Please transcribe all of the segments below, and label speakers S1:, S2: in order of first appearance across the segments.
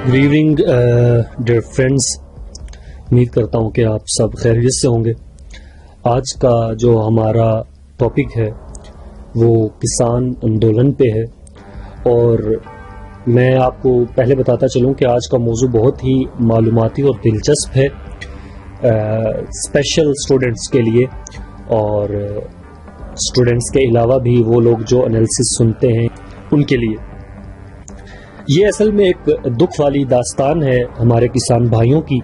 S1: Good evening dear friends, امید کرتا ہوں کہ آپ سب خیریت سے ہوں گے۔ آج کا جو ہمارا ٹاپک ہے وہ کسان آندولن پہ ہے، اور میں آپ کو پہلے بتاتا چلوں کہ آج کا موضوع بہت ہی معلوماتی اور دلچسپ ہے اسپیشل اسٹوڈنٹس کے لیے، اور اسٹوڈنٹس کے علاوہ بھی وہ لوگ جو انالیسس سنتے ہیں ان کے لیے۔ یہ اصل میں ایک دکھ والی داستان ہے ہمارے کسان بھائیوں کی،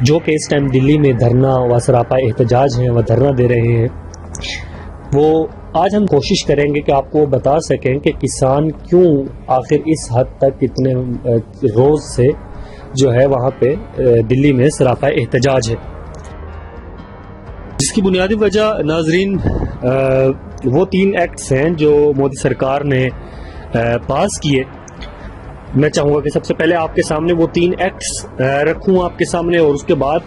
S1: جو کہ اس ٹائم دلی میں دھرنا و سراپا احتجاج ہیں، وہ دھرنا دے رہے ہیں۔ وہ آج ہم کوشش کریں گے کہ آپ کو بتا سکیں کہ کسان کیوں آخر اس حد تک اتنے روز سے جو ہے وہاں پہ دلی میں سراپا احتجاج ہے، جس کی بنیادی وجہ ناظرین وہ 3 ایکٹس ہیں جو مودی سرکار نے پاس کیے۔ میں چاہوں گا کہ سب سے پہلے آپ کے سامنے وہ 3 ایکٹس رکھوں آپ کے سامنے، اور اس کے بعد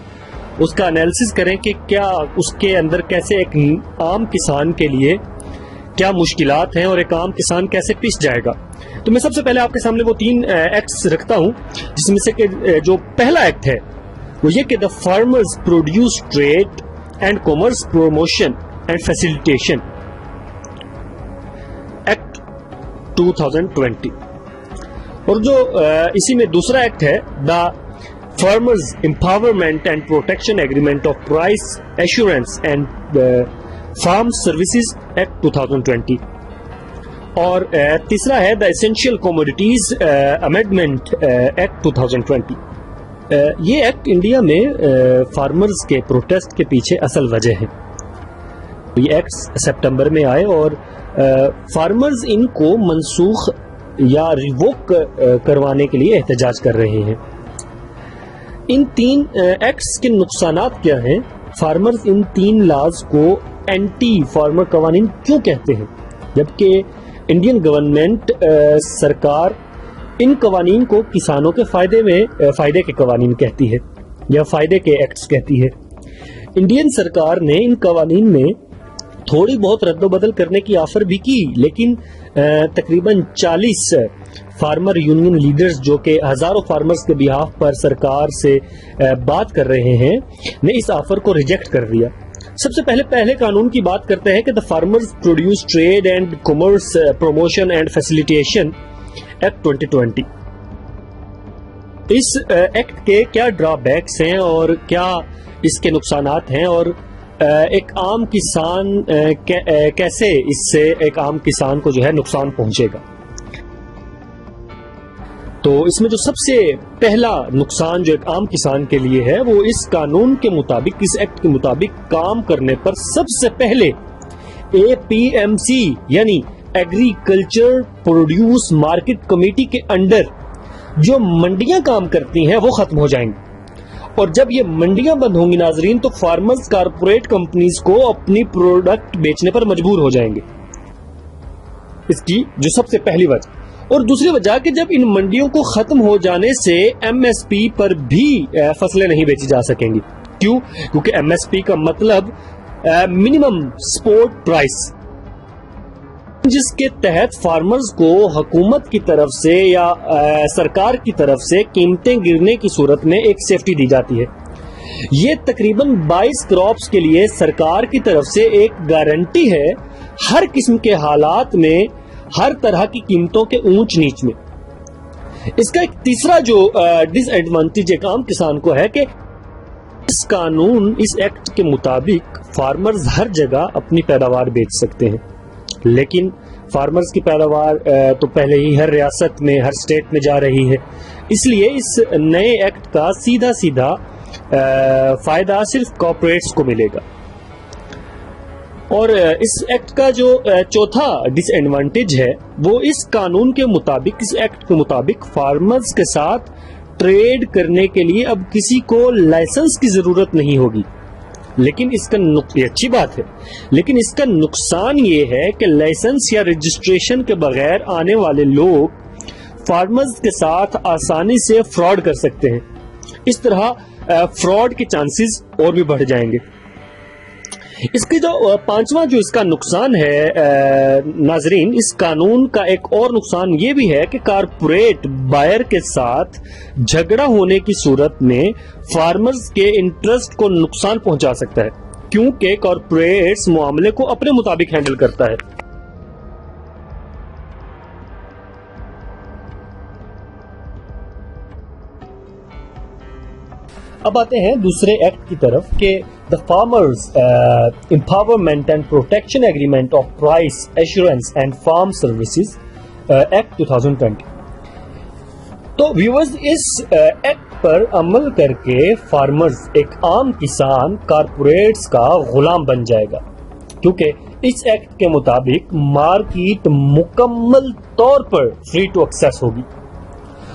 S1: اس کا انالیسس کریں کہ کیا اس کے اندر کیسے ایک عام کسان کے لیے کیا مشکلات ہیں اور ایک عام کسان کیسے پس جائے گا۔ تو میں سب سے پہلے آپ کے سامنے وہ 3 ایکٹس رکھتا ہوں، جس میں سے کہ جو پہلا ایکٹ ہے وہ یہ کہ the farmers produce trade and commerce promotion and facilitation act 2020، اور جو اسی میں دوسرا ایکٹ ہے the farmers empowerment and protection agreement of price assurance and farm services act 2020، اور تیسرا ہے the essential commodities amendment act 2020۔ یہ ایکٹ انڈیا میں فارمرز کے پروٹیسٹ کے پیچھے اصل وجہ ہے۔ یہ ایکٹ سپٹمبر میں آئے اور فارمرز ان کو منسوخ یا ریووک کروانے کے لیے احتجاج کر رہے ہیں۔ ان 3 ایکٹس کے نقصانات کیا ہیں؟ فارمرز ان 3 لاز کو اینٹی فارمر قوانین کیوں کہتے ہیں، جبکہ انڈین گورنمنٹ سرکار ان قوانین کو کسانوں کے فائدے کے قوانین کہتی ہے یا فائدے کے ایکٹس کہتی ہے۔ انڈین سرکار نے ان قوانین میں تھوڑی بہت رد و بدل کرنے کی آفر بھی کی، لیکن تقریباً 40 فارمر یونین لیڈرز جو کہ ہزاروں فارمرز کے بیہاف پر سرکار سے بات کر رہے ہیں نے اس آفر کو ریجیکٹ کر دیا۔ سب سے پہلے قانون کی بات کرتے ہیں کہ the farmers produce trade and commerce promotion and facilitation act 2020۔ اس ایکٹ کے کیا ڈرا بیکس ہیں اور کیا اس کے نقصانات ہیں، اور ایک عام کسان کیسے اس سے ایک عام کسان کو جو ہے نقصان پہنچے گا۔ تو اس میں جو سب سے پہلا نقصان جو ایک عام کسان کے لیے ہے وہ اس قانون کے مطابق، اس ایکٹ کے مطابق کام کرنے پر سب سے پہلے APMC یعنی ایگریکلچر پروڈیوس مارکیٹ کمیٹی کے انڈر جو منڈیاں کام کرتی ہیں وہ ختم ہو جائیں گی، اور جب یہ منڈیاں بند ہوں گی ناظرین تو فارمرز کارپوریٹ کمپنیز کو اپنی پروڈکٹ بیچنے پر مجبور ہو جائیں گے۔ اس کی جو سب سے پہلی وجہ، اور دوسری وجہ کہ جب ان منڈیوں کو ختم ہو جانے سے MSP پر بھی فصلیں نہیں بیچی جا سکیں گی۔ کیوں؟ کیونکہ MSP کا مطلب منیمم سپورٹ پرائس، جس کے تحت فارمرز کو حکومت کی طرف سے یا سرکار کی طرف سے قیمتیں گرنے کی صورت میں ایک سیفٹی دی جاتی ہے۔ یہ تقریباً 22 کراپس کے لیے سرکار کی طرف سے ایک گارنٹی ہے ہر قسم کے حالات میں، ہر طرح کی قیمتوں کے اونچ نیچ میں۔ اس کا ایک تیسرا جو ڈس ایڈوانٹیج ایک عام کسان کو ہے کہ اس قانون، اس ایکٹ کے مطابق فارمرز ہر جگہ اپنی پیداوار بیچ سکتے ہیں، لیکن فارمرز کی پیداوار تو پہلے ہی ہر ریاست میں، ہر اسٹیٹ میں جا رہی ہے، اس لیے اس نئے ایکٹ کا سیدھا فائدہ صرف کارپوریٹس کو ملے گا۔ اور اس ایکٹ کا جو چوتھا ڈس ایڈوانٹیج ہے وہ اس قانون کے مطابق، اس ایکٹ کے مطابق فارمرز کے ساتھ ٹریڈ کرنے کے لیے اب کسی کو لائسنس کی ضرورت نہیں ہوگی، لیکن اس کا یہ اچھی بات ہے، لیکن اس کا نقصان یہ ہے کہ لائسنس یا رجسٹریشن کے بغیر آنے والے لوگ فارمرز کے ساتھ آسانی سے فراڈ کر سکتے ہیں۔ اس طرح فراڈ کے چانسز اور بھی بڑھ جائیں گے۔ اس کی جو پانچواں جو اس کا نقصان ہے ناظرین، اس قانون کا ایک اور نقصان یہ بھی ہے کہ کارپوریٹ بائر کے ساتھ جھگڑا ہونے کی صورت میں فارمرز کے انٹرسٹ کو نقصان پہنچا سکتا ہے، کیونکہ کارپوریٹس معاملے کو اپنے مطابق ہینڈل کرتا ہے۔ اب آتے ہیں دوسرے ایکٹ کی طرف کہ the farmers empowerment and protection agreement of price assurance and farm services act 2020۔ تو ویورز، اس ایکٹ پر عمل کر کے فارمرز، ایک عام کسان، کارپوریٹس کا غلام بن جائے گا، کیونکہ اس ایکٹ کے مطابق مارکیٹ مکمل طور پر فری ٹو ایکسیس ہوگی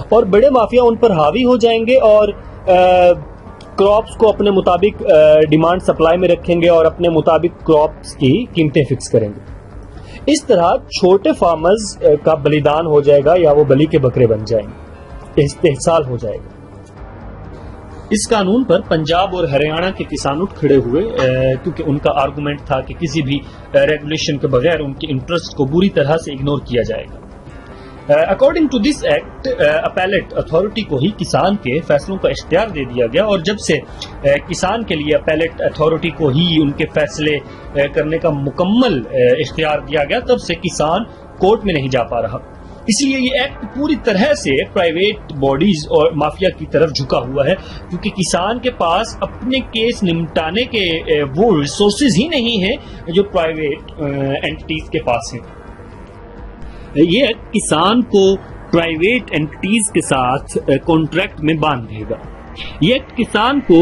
S1: اور بڑے مافیا ان پر حاوی ہو جائیں گے اور کراپس کو اپنے مطابق ڈیمانڈ سپلائی میں رکھیں گے اور اپنے مطابق کراپس کی قیمتیں فکس کریں گے۔ اس طرح چھوٹے فارمرز کا بلیدان ہو جائے گا یا وہ بلی کے بکرے بن جائیں گے، استحصال ہو جائے گا۔ اس قانون پر پنجاب اور ہریانہ کے کسان اٹھ کھڑے ہوئے، کیونکہ ان کا آرگومنٹ تھا کہ کسی بھی ریگولیشن کے بغیر ان کے انٹرسٹ کو بری طرح سے اگنور کیا جائے گا۔ According to this act, appellate authority کو ہی کسان کے فیصلوں کا اختیار دے دیا گیا، اور جب سے کسان کے لیے اپیلیٹ اتھارٹی کو ہی ان کے فیصلے کرنے کا مکمل اختیار دیا گیا، تب سے کسان کورٹ میں نہیں جا پا رہا۔ اس لیے یہ ایکٹ پوری طرح سے پرائیویٹ باڈیز اور مافیا کی طرف جھکا ہوا ہے، کیونکہ کسان کے پاس اپنے کیس نمٹانے کے وہ ریسورسز ہی نہیں ہیں جو پرائیویٹ اینٹیز کے پاس ہیں۔ یہ کسان کو پرائیویٹ اینٹیز کے ساتھ کانٹریکٹ میں باندھ دے گا۔ یہ کسان کو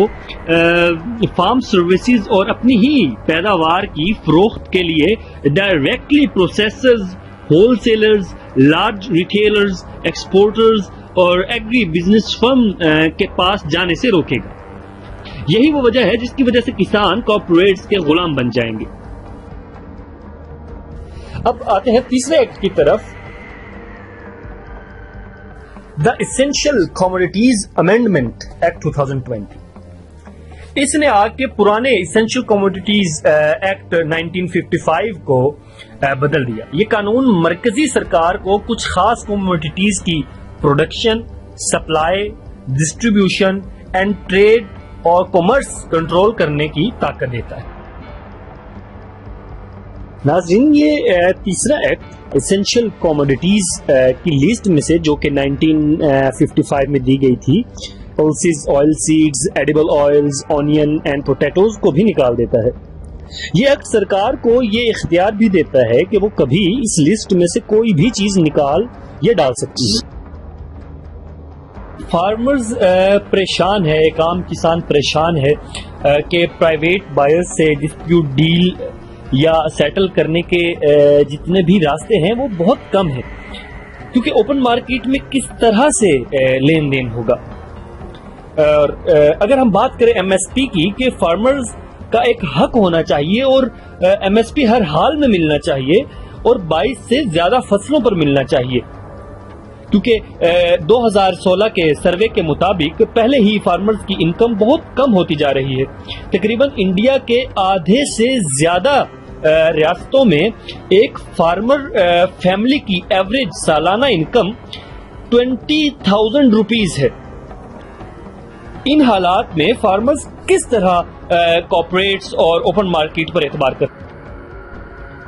S1: فارم سروسز اور اپنی ہی پیداوار کی فروخت کے لیے directly processors, whole sellers, large retailers, exporters اور ایگری بزنس فرم کے پاس جانے سے روکے گا۔ یہی وہ وجہ ہے جس کی وجہ سے کسان کارپوریٹس کے غلام بن جائیں گے۔ اب آتے ہیں تیسرے ایکٹ کی طرف، دا اسینشل کموڈیٹیز امینڈمنٹ ایکٹ 2020۔ اس نے آ کے پرانے اسینشل کموڈیٹیز ایکٹ 1955 کو بدل دیا۔ یہ قانون مرکزی سرکار کو کچھ خاص کموڈیٹیز کی production, supply, distribution and trade اور کامرس کنٹرول کرنے کی طاقت دیتا ہے۔ ناظرین، یہ تیسرا ایکٹ اسینشل کموڈیٹیز کی لسٹ میں سے جو کہ 1955 میں دی گئی تھی، pulses, oil seeds, edible oils, onion and potatoes کو بھی نکال دیتا ہے۔ یہ ایکٹ سرکار کو یہ اختیار بھی دیتا ہے کہ وہ کبھی اس لسٹ میں سے کوئی بھی چیز نکال یا ڈال سکتی ہے۔ فارمرز پریشان ہے، ایک عام کسان پریشان ہے کہ پرائیویٹ بائر سے ڈسپیوٹ ڈیل یا سیٹل کرنے کے جتنے بھی راستے ہیں وہ بہت کم ہیں، کیونکہ اوپن مارکیٹ میں کس طرح سے لین دین ہوگا۔ اور اگر ہم بات کریں ایم ایس پی کی، کہ فارمرز کا ایک حق ہونا چاہیے اور ایم ایس پی ہر حال میں ملنا چاہیے اور 22 سے زیادہ فصلوں پر ملنا چاہیے، کیونکہ 2016 کے سروے کے مطابق پہلے ہی فارمرز کی انکم بہت کم ہوتی جا رہی ہے۔ تقریباً انڈیا کے آدھے سے زیادہ ریاستوں میں ایک فارمر فیملی کی ایوریج سالانہ انکم 20,000 روپیز ہے۔ ان حالات میں فارمرز کس طرح کارپوریٹس اور اوپن مارکیٹ پر اعتبار کرتے ہیں؟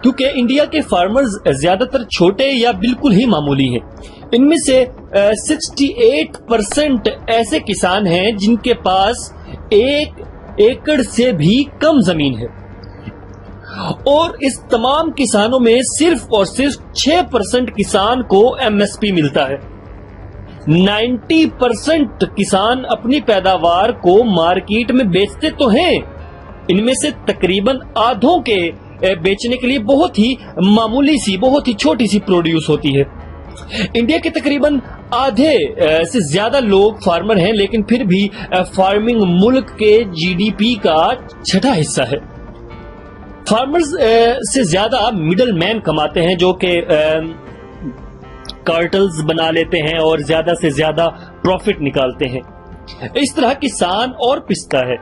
S1: کیونکہ انڈیا کے فارمرز زیادہ تر چھوٹے یا بالکل ہی معمولی ہیں۔ ان میں سے 68% ایسے کسان ہیں جن کے پاس 1 ایکڑ سے بھی کم زمین ہے، اور اس تمام کسانوں میں صرف اور صرف 6% کسان کو ایم ایس پی ملتا ہے۔ 90% کسان اپنی پیداوار کو مارکیٹ میں بیچتے تو ہیں، ان میں سے تقریباً آدھوں کے بیچنے کے لیے بہت ہی معمولی سی، بہت ہی چھوٹی سی پروڈیوس ہوتی ہے۔ انڈیا کے تقریباً آدھے سے زیادہ لوگ فارمر ہیں، لیکن پھر بھی فارمنگ ملک کے جی ڈی پی کا 6واں حصہ ہے۔ فارمرز سے زیادہ مڈل مین کماتے ہیں، جو کہ کارٹلز بنا لیتے ہیں اور زیادہ سے زیادہ پروفٹ نکالتے ہیں۔ اس طرح کسان اور پستا ہے۔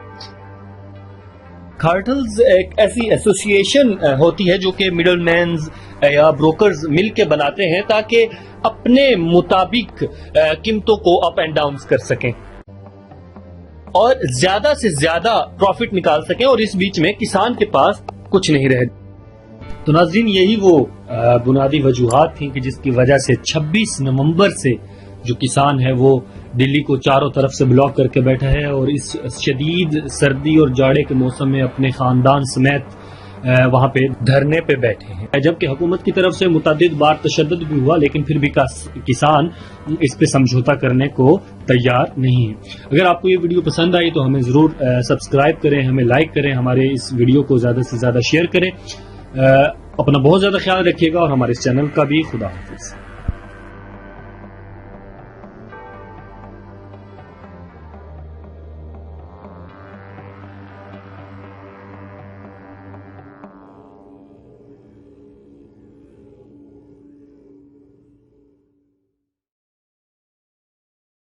S1: کارٹلز ایک ایسی ایسوسیشن ہوتی ہے جو کہ مڈل مینز یا بروکرز مل کے بناتے ہیں تاکہ اپنے مطابق قیمتوں کو اپ اینڈ ڈاؤن کر سکیں اور زیادہ سے زیادہ پروفٹ نکال سکیں، اور اس بیچ میں کسان کے پاس کچھ نہیں رہے۔ تو ناظرین، یہی وہ بنیادی وجوہات تھیں کہ جس کی وجہ سے 26 نومبر سے جو کسان ہے وہ دلی کو چاروں طرف سے بلاک کر کے بیٹھا ہے اور اس شدید سردی اور جاڑے کے موسم میں اپنے خاندان سمیت وہاں پہ دھرنے پہ بیٹھے ہیں، جبکہ حکومت کی طرف سے متعدد بار تشدد بھی ہوا، لیکن پھر بھی کسان اس پہ سمجھوتا کرنے کو تیار نہیں ہے۔ اگر آپ کو یہ ویڈیو پسند آئی تو ہمیں ضرور سبسکرائب کریں، ہمیں لائک کریں، ہمارے اس ویڈیو کو زیادہ سے زیادہ شیئر کریں۔ اپنا بہت زیادہ خیال رکھیے گا اور ہمارے اس چینل کا بھی خدا حافظ۔